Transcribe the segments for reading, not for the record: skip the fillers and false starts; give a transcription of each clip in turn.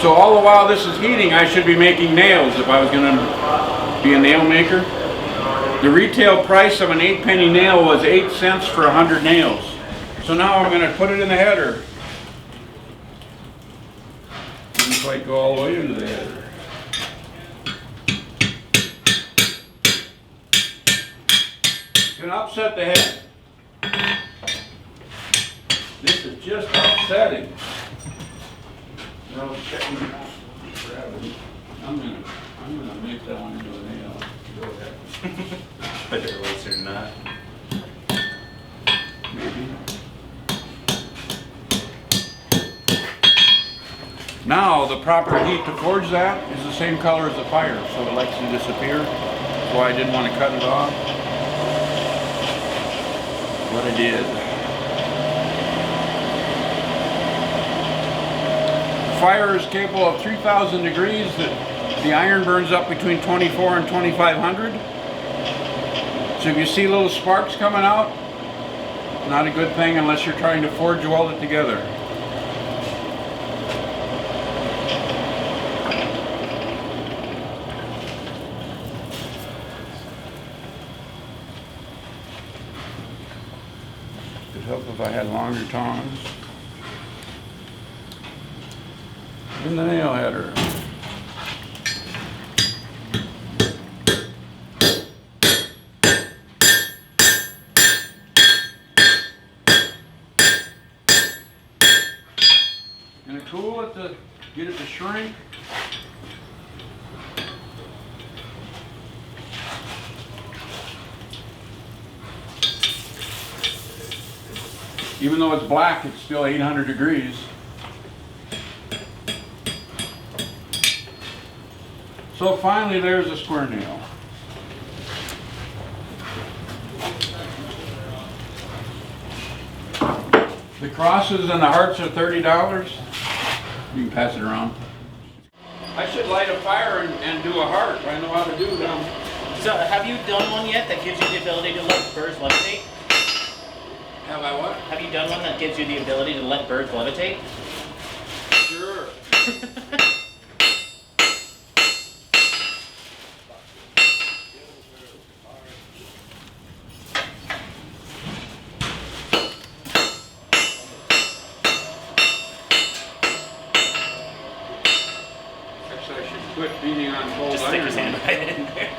So all the while this is heating, I should be making nails if I was going to be a nail maker. The retail price of an 8-penny nail was 8 cents for 100 nails. So now I'm going to put it in the header. Didn't quite go all the way into the header. Going to upset the head. This is just upsetting. No, checking it out. I'm gonna make that one into a nail. Go ahead. But they're laser or not. Maybe. Now the proper heat to forge that is the same color as the fire, so it likes to disappear. That's why I didn't want to cut it off. What I did. The fire is capable of 3,000 degrees. The iron burns up between 24 and 2,500. So if you see little sparks coming out, not a good thing unless you're trying to forge weld it together. It'd help if I had longer tongs. In the nail header. Gonna cool it to get it to shrink. Even though it's black, it's still 800 degrees. So finally, there's a square nail. The crosses and the hearts are $30. You can pass it around. I should light a fire and do a heart. I know how to do them. So have you done one yet that gives you the ability to let birds levitate? Have I what? Have you done one that gives you the ability to let birds levitate? Sure. Actually, I should quit beating on cold Just stick iron. his hand right in there.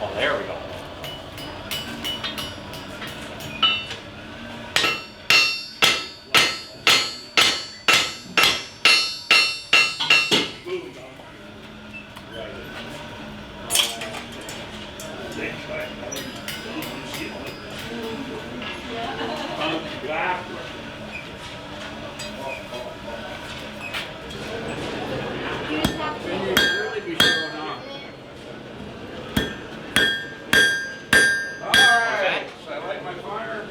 Oh, there we go. Then you should really be showing off. All right, so I light my fire.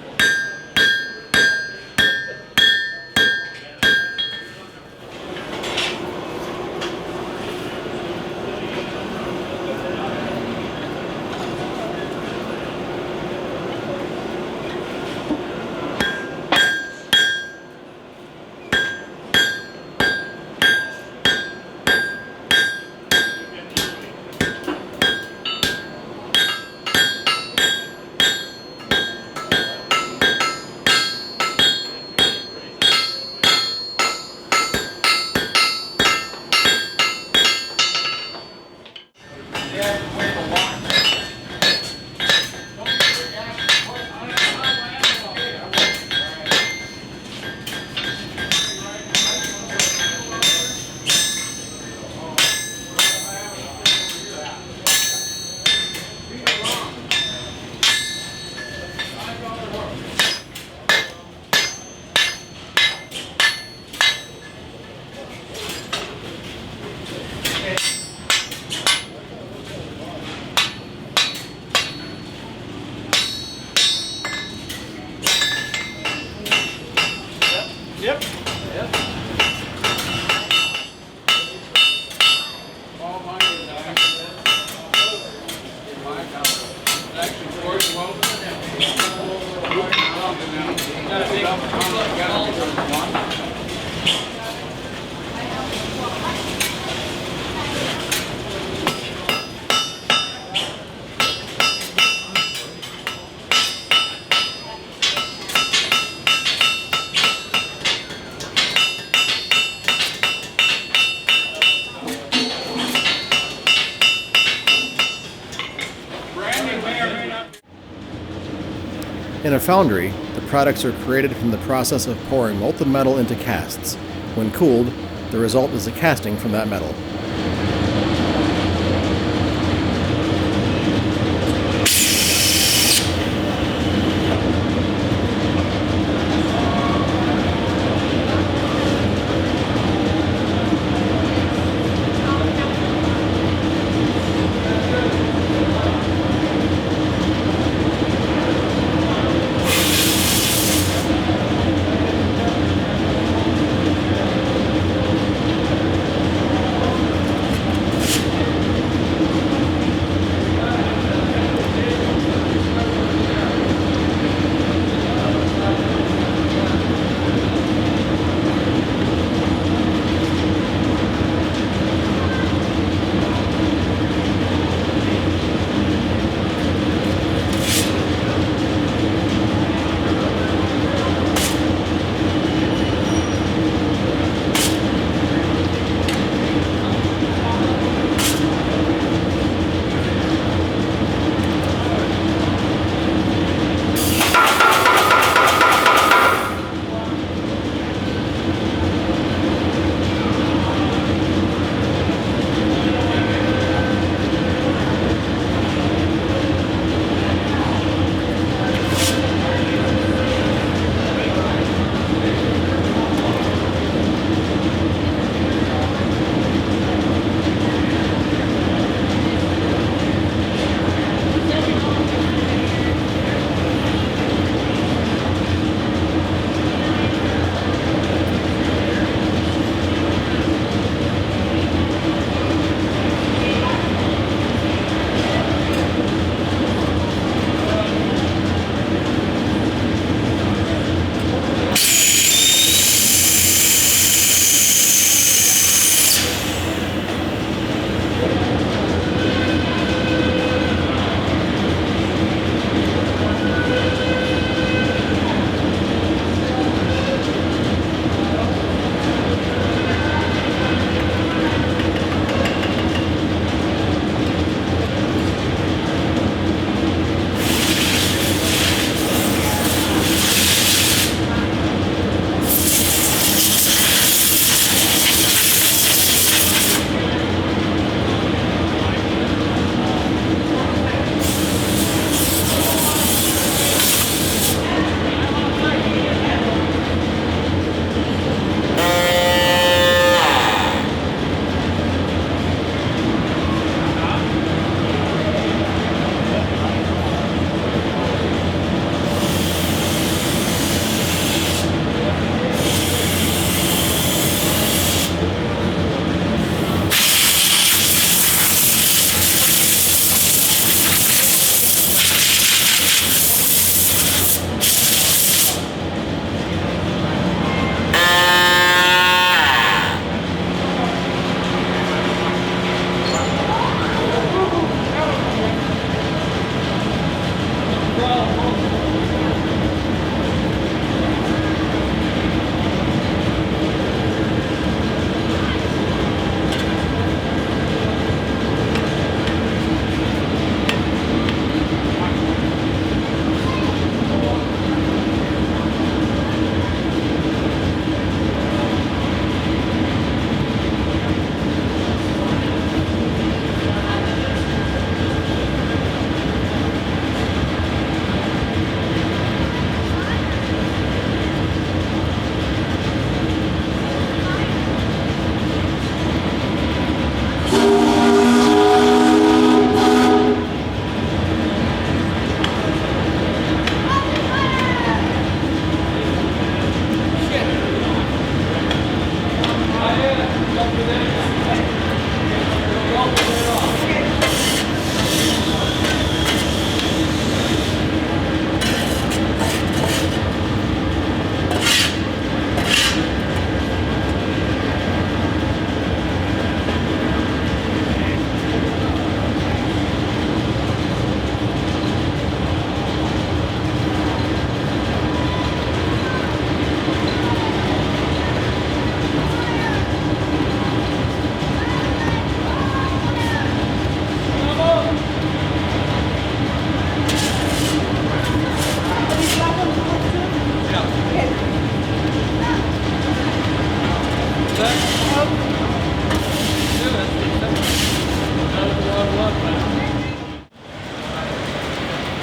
In a foundry, the products are created from the process of pouring molten metal into casts. When cooled, the result is a casting from that metal.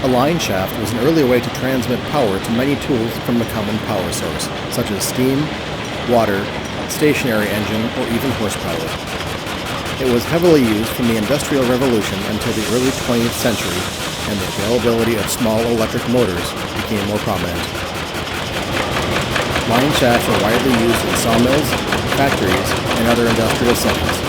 A line shaft was an early way to transmit power to many tools from a common power source, such as steam, water, stationary engine, or even horsepower. It was heavily used from the Industrial Revolution until the early 20th century, and the availability of small electric motors became more prominent. Line shafts are widely used in sawmills, factories, and other industrial settings.